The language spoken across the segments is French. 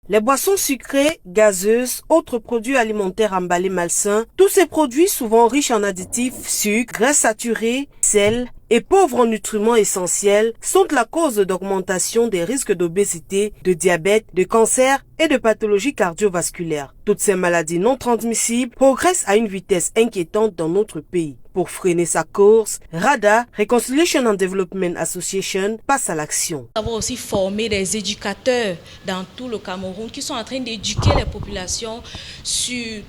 Les boissons sucrées, gazeuses, autres produits alimentaires emballés malsains, tous ces produits souvent riches en additifs, sucre, graisses saturées, sel et pauvres en nutriments essentiels sont la cause d'augmentation des risques d'obésité, de diabète, de cancer et de pathologies cardiovasculaires. Toutes ces maladies non transmissibles progressent à une vitesse inquiétante dans notre pays. Pour freiner sa course, RADA, Reconciliation and Development Association, passe à l'action. Nous avons aussi formé des éducateurs dans tout le Cameroun qui sont en train d'éduquer les populations sur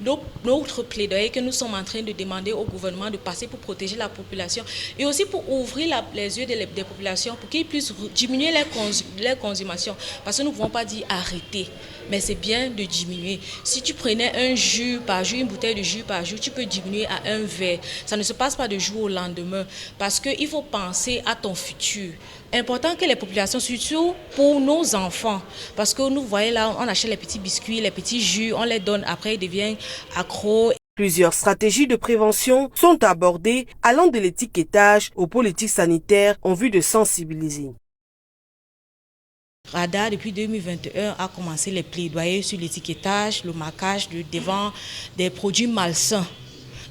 notre plaidoyer que nous sommes en train de demander au gouvernement de passer pour protéger la population et aussi pour ouvrir les yeux des populations pour qu'ils puissent diminuer les consommations. Parce que nous ne pouvons pas dire arrêter, mais c'est bien de diminuer. Si tu prenais un jus par jour, une bouteille de jus par jour, tu peux diminuer à un verre. Ça ne se passe pas de jour au lendemain parce qu'il faut penser à ton futur. Important que les populations, surtout pour nos enfants, parce que nous voyons là, on achète les petits biscuits, les petits jus, on les donne, après ils deviennent accros. Plusieurs stratégies de prévention sont abordées allant de l'étiquetage aux politiques sanitaires en vue de sensibiliser. RADA, depuis 2021, a commencé les plaidoyers sur l'étiquetage, le marquage devant des produits malsains.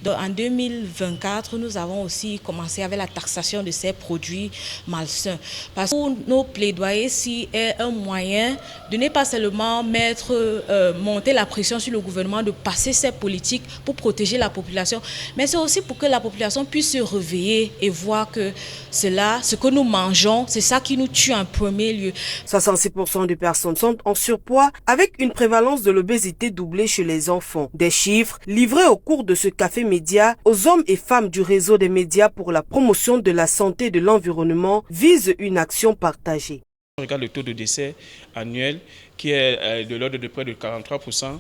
Donc, en 2024, nous avons aussi commencé avec la taxation de ces produits malsains. Parce que nos plaidoyers ici est un moyen de ne pas seulement monter la pression sur le gouvernement de passer ces politiques pour protéger la population, mais c'est aussi pour que la population puisse se réveiller et voir que ce que nous mangeons, c'est ça qui nous tue en premier lieu. 66% des personnes sont en surpoids avec une prévalence de l'obésité doublée chez les enfants. Des chiffres livrés au cours de ce café média aux hommes et femmes du réseau des médias pour la promotion de la santé et de l'environnement visent une action partagée. On regarde le taux de décès annuel qui est de l'ordre de près de 43%.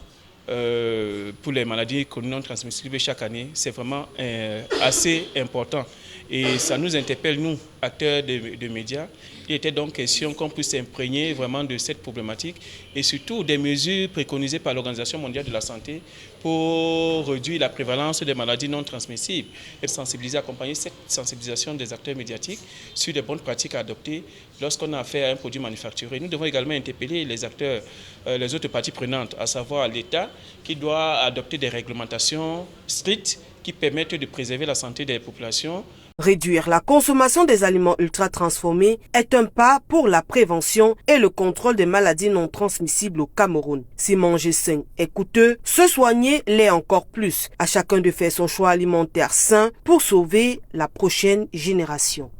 Pour les maladies non transmissibles chaque année, c'est vraiment assez important. Et ça nous interpelle, nous, acteurs de médias. Il était donc question qu'on puisse s'imprégner vraiment de cette problématique et surtout des mesures préconisées par l'Organisation mondiale de la santé pour réduire la prévalence des maladies non transmissibles. Et sensibiliser, accompagner cette sensibilisation des acteurs médiatiques sur les bonnes pratiques à adopter lorsqu'on a affaire à un produit manufacturé. Nous devons également interpeller les acteurs, les autres parties prenantes, à savoir l'État qui doit adopter des réglementations strictes qui permettent de préserver la santé des populations. Réduire la consommation des aliments ultra transformés est un pas pour la prévention et le contrôle des maladies non transmissibles au Cameroun. Si manger sain est coûteux, se soigner l'est encore plus. À chacun de faire son choix alimentaire sain pour sauver la prochaine génération.